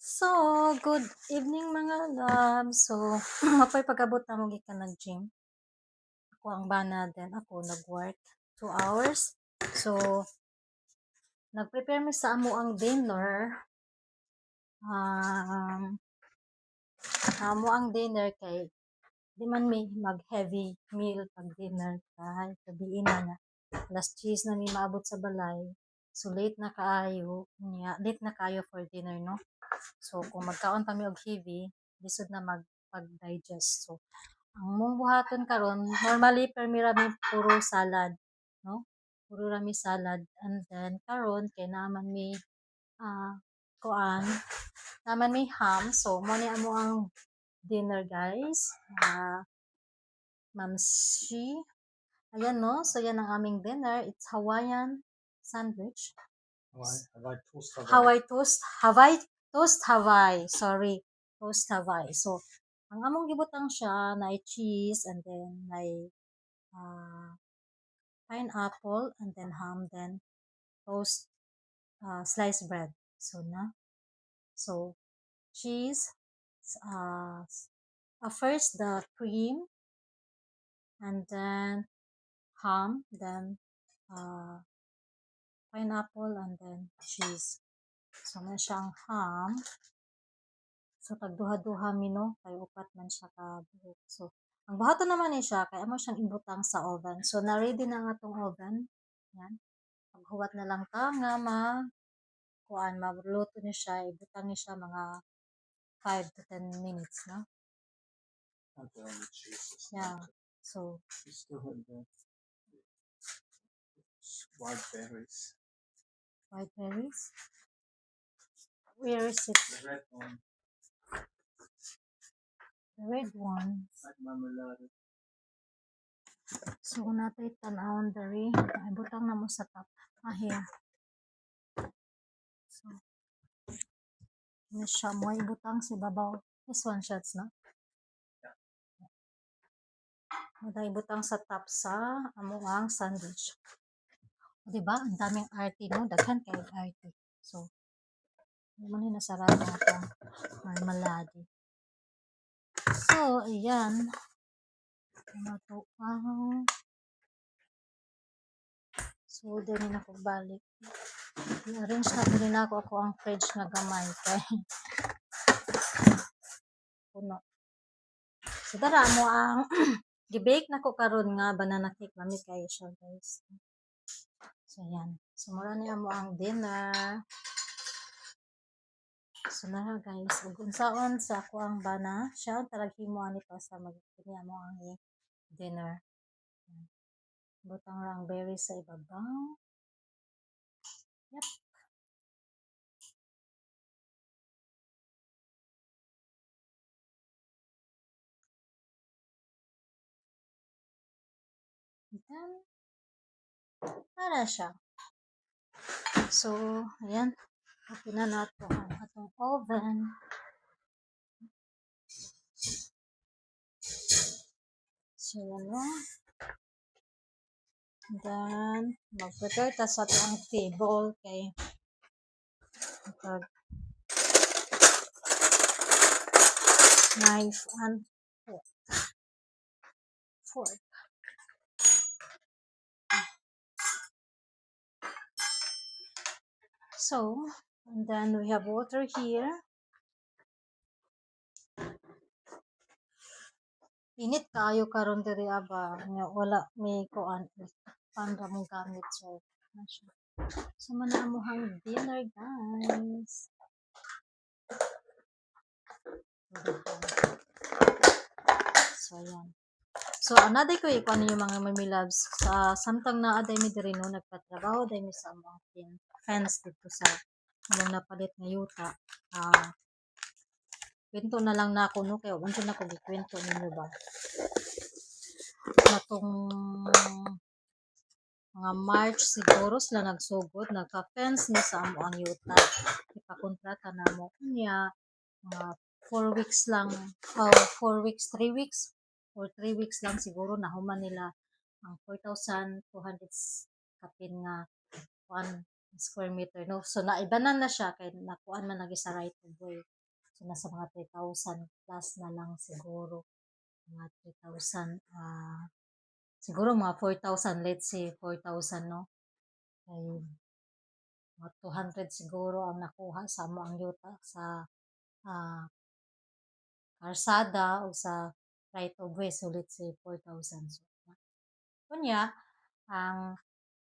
So, good evening mga loves. So, ako'y pag-abot na mo gikan nag-gym. Ako ang bana din ako nag-work 2 hours. So, nag-prepare mi sa amo ang dinner. Um, amo ang dinner kay di man may mag-heavy meal pag dinner kay gabiin na na. Last cheese na mi maabot sa balay. So, late na kaayo. Late na kayo for dinner, no? So, kung magkaon kami og heavy, lisod na mag-digest. So, ang mong buhaton karon normally permirami puro salad, no? Puro rami salad and then karon kay naman may ah kuan, naman may ham. So mo ni amo ang dinner guys. Ma'am Shi. Ayan no. So yan ang aming dinner. It's Hawaiian sandwich. Hawaii toast Hawaii. Hawaii toast. Hawaii toast Hawaii. Sorry. Toast Hawaii. So ang among gibutang siya na cheese and then uh, pineapple and then ham, then toast sliced bread. So na. So cheese, uh, first the cream and then ham, then pineapple and then cheese. So man siyang ham. So tagduha-duha mino kay upat man siya ka buhok. So ang buhaton naman ni siya kay amo siyang ibutang sa oven. So na ready na nga tong oven. Yan. Paghuwat na lang ta nga kuan magluto ni siya, ibutang ni siya mga 5 to 10 minutes, no? Yeah. So, We still have the white berries. white berries. Where is it? The red one. The red one. Like marmalade. So, natay tanawon dari. Ay, butang na mo sa top. Here. So, ini siya mo ibutang si babaw. This one shots, no? Natay ibutang sa top sa amuang sandwich. O, diba? Ang daming arty, no? Daghan kayo arty. So, naman yung nasarap na itong marmalade. So, ayan. So, din na ako balik. I-arrange na din ako ang fridge na gamay. Kay puno. So, tara mo ang gibake na ko karon nga banana cake. Lamig kayo siya, guys. So, ayan. So, mura niya mo ang dinner. So, na guys. Ug unsaon sa ako ang bana siya. Taraghin mo ani pa sa magkiniya mo ang dinner. Butang lang berries sa ibabaw. Yep. Then, para siya. So, ayan. Okay na nato ang atong oven. So, ano. Then, mag-prepare ta sa atong table kay knife and fork. So, and then we have water here. Init kayo karon diri aba nga wala may kuan pandra mong gamit so man amo hang dinner guys. So ayan. So anaday ko ikuan ninyo mga mami loves sa samtang naa day mi diri no nagpatrabaho day mi sa among fence dito sa among napalit nga yuta. Kwento na lang na ako no kay unsa na ko gikwento ninyo ba. Matong mga March siguro sila nagsugod, nagka-fence ni sa amo ang yuta. Ipakontrata na mo niya mga 4 weeks lang, 4 weeks, 3 weeks, or 3 weeks lang siguro nahuman nila ang 4,200 kapin nga square meter, no? So, naibanan na siya kay nakuan man lagi sa right of way. So, nasa mga 3,000 plus na lang siguro. Mga 3,000, siguro mga 4,000, let's say 4,000, no? Ay, mga 200 siguro ang nakuha sa mo ang yuta sa ah, karsada o sa right of way. So, let's say 4,000. So, kunya, ang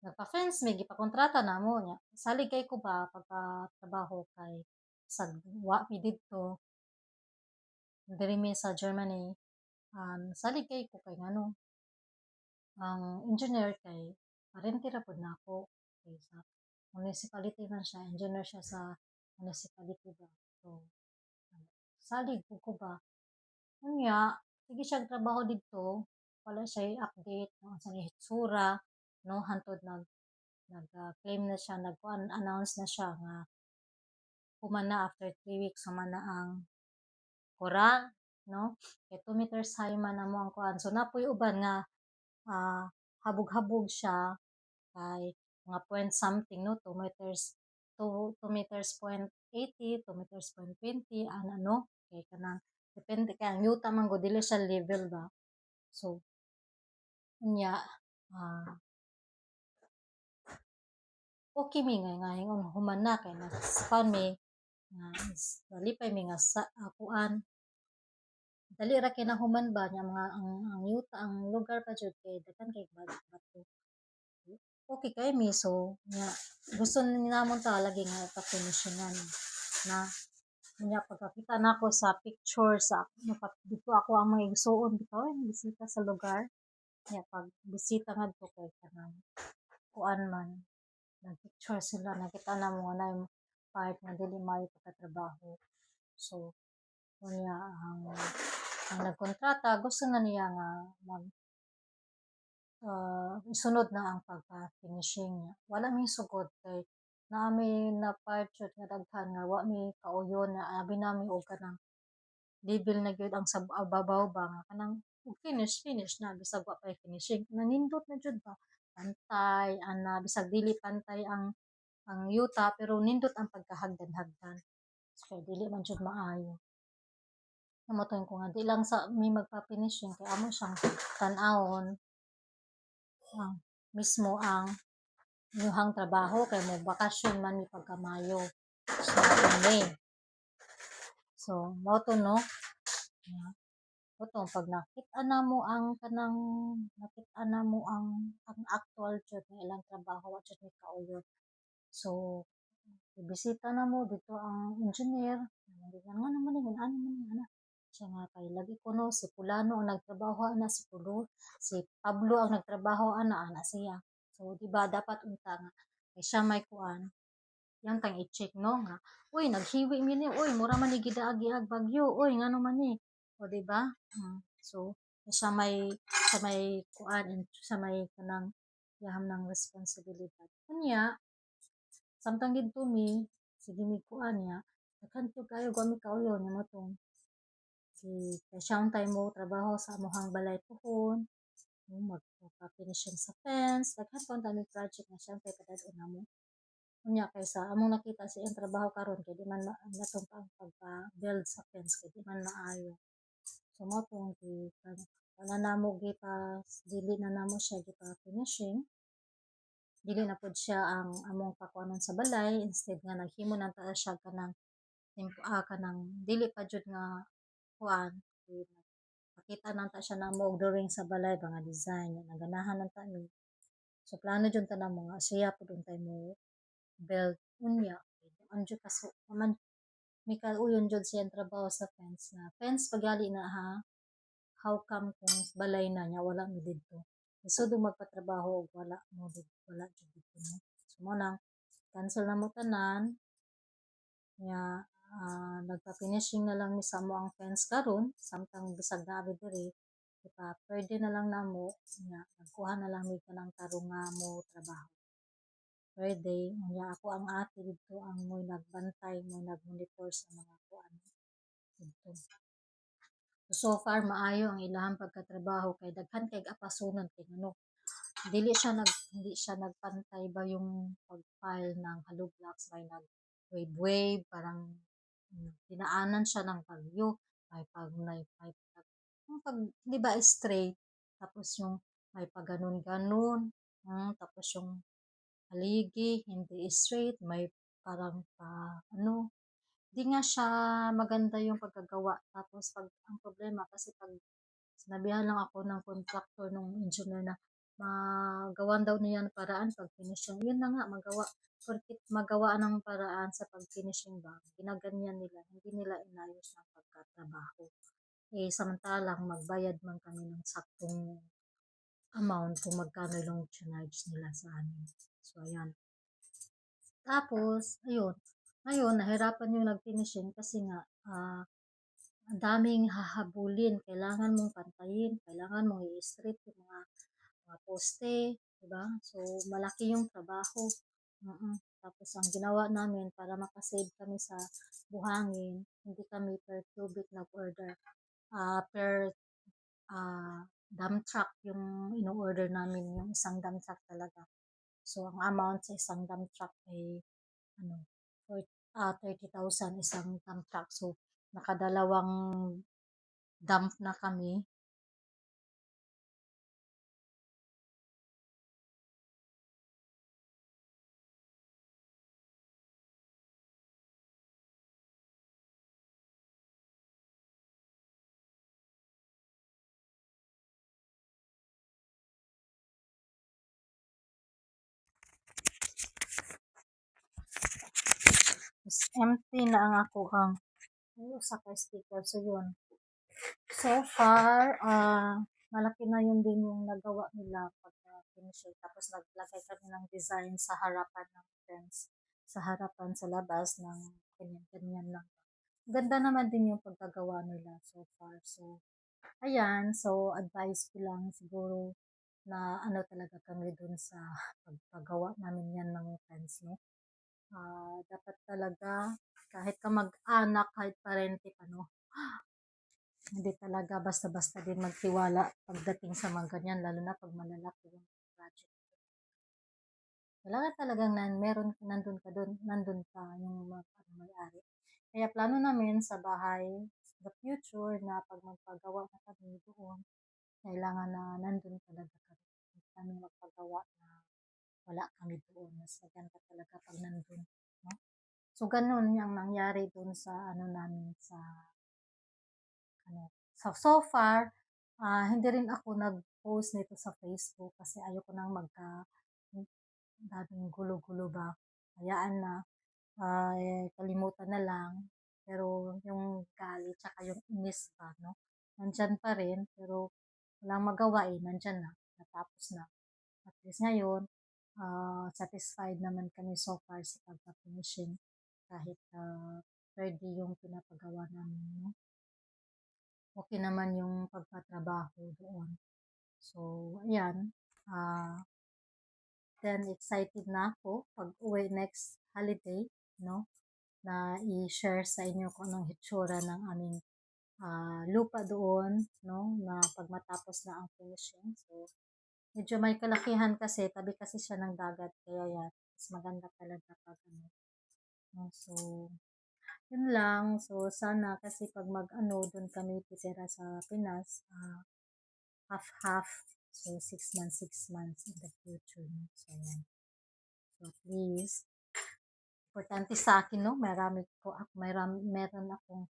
nagpa-fence may gipakontrata na mo niya. Salig kay ko ba pagka-trabaho kay sa wa mi didto diri mi sa Germany. Salig kay ko kay ngano ang engineer kay parente ra pud nako kay sa municipality man siya, engineer siya sa municipality ba. So, salig pud ko ba. Unya, sige siyang trabaho didto, wala siya update no sa hitsura, no hantod nag-claim na siya, announce na siya nga human na after 3 weeks human na ang Quran, no? Kay 2 meters high man na mo ang kuan. So, napoy uban nga habog-habog siya kay mga point something, no? 2 meters, 2 meters point 80, 2 meters point 20, ano? Kay kanang, depende kay ang yuta man go, dili siya level ba? So, unya, ah, okay mi nga ingon human na kay na mi nga nalipay mi nga sa kuan dali ra kinahuman ba nga mga ang yuta ang lugar pa jud kay daghan kay bato. Okay kay mi so nga gusto ni namon ta lagi nga ipa-finishingan na nya pagkakita nako sa picture sa dito ako ang mga igsuon bitaw bisita sa lugar nya pag bisita ngadto kay kanang kuan man nag-picture sila nakita na mo na yung part nga dili maayo pagkatrabaho. So kunya ang nagkontrata gusto na niya nga mag isunod na ang pagka-finishing niya. Wala may sugod kay naami na part jud nga daghan nga wa mi kauyon na abi nami og kanang level na gyud ang sa babaw ba nga kanang finish na bisag wa pa finishing nanindot na jud ba pantay ana bisag dili pantay ang yuta pero nindot ang pagkahagdan-hagdan. So dili man jud maayo. Namoton ko nga di lang sa may magpa-finishing kay amo siyang tan-awon mismo ang inyuhang trabaho kay mo bakasyon man mi pagka Mayo sa May. So mao to no. Oto pag nakita na mo ang kanang nakita na mo ang actual jud nga ilang trabaho wa jud mi kauyon. So ibisita na mo dito ang engineer nga naman ni ano man ana siya nga kay lagi ko no si Fulano ang nagtrabaho ana si Pablo ang nagtrabaho ana siya. So di ba dapat unta nga kay siya may kuan yang tang i-check no nga uy naghiwi mi ni uy mura man ni gidaagi-ag bagyo uy ngano man ni o di ba. So sa may kuan sa may kanang yaham ng responsibilidad kunya samtang didto mi sige mi kuan niya daghan jud kayo gami kauyon nga matong si kasyang time mo trabaho sa amuhang balay pohon magpa-finishing sa fence daghan pa ang project nga syempre padad-on namo unya kaysa among nakita sa iyang trabaho karon kay di man natong pagpa-build sa fence kay di man maayo so mo tong wala namo gipa dili na namo siya gipa finishing dili na pud siya ang among pakuanon sa balay instead nga naghimo na ta siya kanang dili pa jud nga kuan pakita nang ta siya namo og drawing sa balay mga design naganahan lang ta ni so plano jud ta namo nga siya pud untay mo build unya anjo kaso man may kauyon jud siyang trabaho sa fence na fence pagali na ha how come kung balay na niya wala mi didto isod magpatrabaho og wala mo didto wala jud didto no so mo nang cancel na mo tanan nya nagpa-finishing na lang mi sa mo ang fence karon samtang bisag naa diri pwede na lang namo nya nagkuha na lang mi kanang tarong nga mo trabaho pwede nya ako ang ate dito ang mo'y nagbantay mo'y nagmonitor sa mga kuan dito so far maayo ang ilahang pagkatrabaho kay daghan kay apasonon kay ngano hindi siya nagpantay ba yung pag-file ng Hello Blocks, may nag-wave, parang dinaanan siya ng bagyo, may pag, yung pag, di ba straight, tapos yung may pag ganun-ganun, tapos yung haligi, hindi straight, may parang di nga siya maganda yung pagkagawa. Tapos ang problema kasi pag sinabihan lang ako ng contractor nung engineer na magawan daw niya ng paraan pag finishing. Yun na nga, porkit magawa ng paraan sa pag finishing ba, ginaganyan nila, hindi nila inayos ng pagkatrabaho. Samantalang magbayad man kami ng saktong amount kung magkano yung charge nila sa amin. So, ayan. Tapos, ayun. Ngayon, nahirapan yung nag-finishing kasi nga, ang daming hahabulin. Kailangan mong pantayin, kailangan mong i-strip yung mga poste, diba? So, malaki yung trabaho. Tapos, ang ginawa namin para makasave kami sa buhangin, hindi kami per cubic nag-order. Per dump truck yung in-order namin, yung isang dump truck talaga. So, ang amount sa isang dump truck ay ano, 30,000 isang dump truck. So, nakadalawang dump na kami. Mas empty na ang ako ang sa sticker. So, yun. So far, malaki na yun din yung nagawa nila pag finish. Tapos naglagay kami ng design sa harapan ng fence, sa harapan sa labas ng ganyan-ganyan lang. Ganda naman din yung pagkagawa nila so far. So, ayan. So, advice ko lang siguro na ano talaga kami dun sa pagpagawa namin yan ng fence, no? Dapat talaga kahit ka mag-anak, kahit parente pa, no? Hindi talaga basta-basta din magtiwala pagdating sa mga ganyan, lalo na pag malalaki yung project. Kailangan talagang nandun ka doon, nandun ka yung may-ari. Kaya plano namin sa bahay, the future, na pag magpagawa na kami doon, kailangan na nandun talaga kami. Hindi kami magpagawa na wala kami doon. Mas maganda talaga pag nandun. No? So, ganun yung nangyari doon sa namin sa so far, hindi rin ako nag-post nito sa Facebook kasi ayoko nang daming gulo-gulo ba. Hayaan na, kalimutan na lang. Pero yung galit tsaka yung inis ba, no? Nandyan pa rin, pero walang magawa nandyan na, natapos na. At least ngayon, satisfied naman kami so far sa pagka-finishing kahit ready yung pinapagawa namin, no? Okay naman yung pagpatrabaho doon. So, ayan. Then, excited na ako pag uwi next holiday, no? Na i-share sa inyo kung anong hitsura ng aming lupa doon, no? Na pag matapos na ang finishing. So, medyo may kalakihan kasi, tabi kasi siya ng dagat. Kaya yan, mas maganda talaga pag no? So, yun lang. So, sana kasi pag doon kami titira sa Pinas, half-half. So, 6 months in the future. No? So, yan. So, at least, importante sa akin, no? Meron akong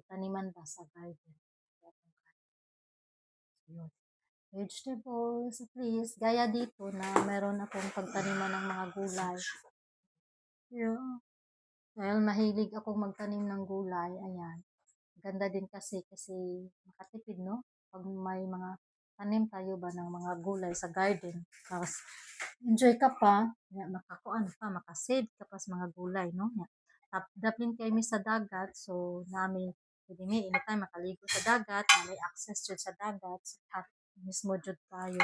taniman ba sa garden. So, yun. Vegetables, at least, gaya dito na meron akong pagtaniman ng mga gulay. Yeah. Dahil mahilig akong magtanim ng gulay, ayan. Ganda din kasi makatipid, no? Pag may mga tanim tayo ba ng mga gulay sa garden, tapos enjoy ka pa, makakuan pa, makasave ka pa sa mga gulay, no? Daplin kami sa dagat, so pwede anytime makaligo sa dagat, may access jud sa dagat, so, mismo jud tayo.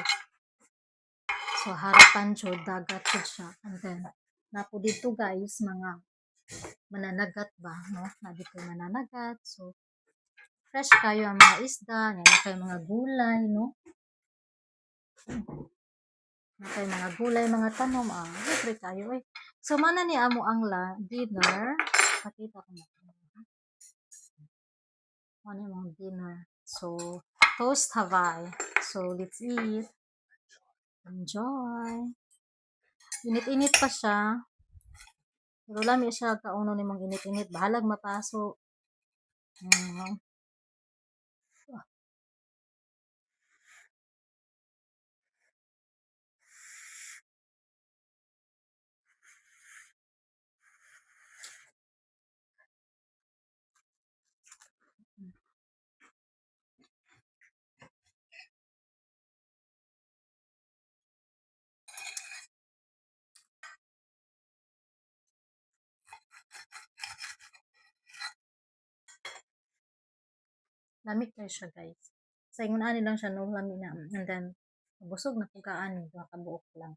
So, harapan jud, dagat jud siya. And then, napo dito guys, mga mananagat ba, no? Na dito mananagat, so, fresh kayo ang mga isda, ngayon kayo mga gulay, no? Kay mga gulay, mga tanom, libre kayo eh. So, mana ni amo ang dinner. Pakita ko na. Ano yung dinner. So, toast Hawaii. So, let's eat. Enjoy. Init-init pa siya. Pero lami siya kauno ni mong init-init. Bahalag mapaso. Mm. Lamig kayo siya, guys. Sa ingon ani lang siya, no? Lamig na. And then, busog na pugaan. Kabuok lang.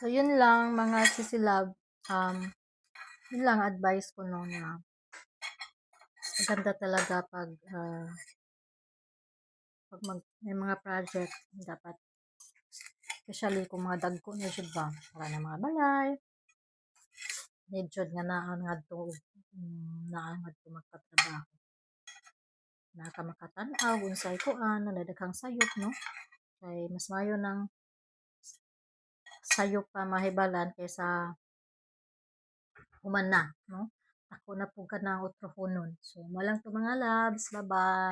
So, yun lang, mga sisilab. Yun lang advice ko no na maganda talaga pag may mga project, dapat, especially kung mga dagko na jud ba, para na mga balay, need jud nga naan nga to, naan nga to magpatrabaho. Naka makatan-aw, unsay kuan, nadaghang sayop, no? Kay mas mayo ng sayop pa mahibalan kaysa human na, no? Ako na po ka ng utrohonon. So, mo lang to mga labs. Bye-bye.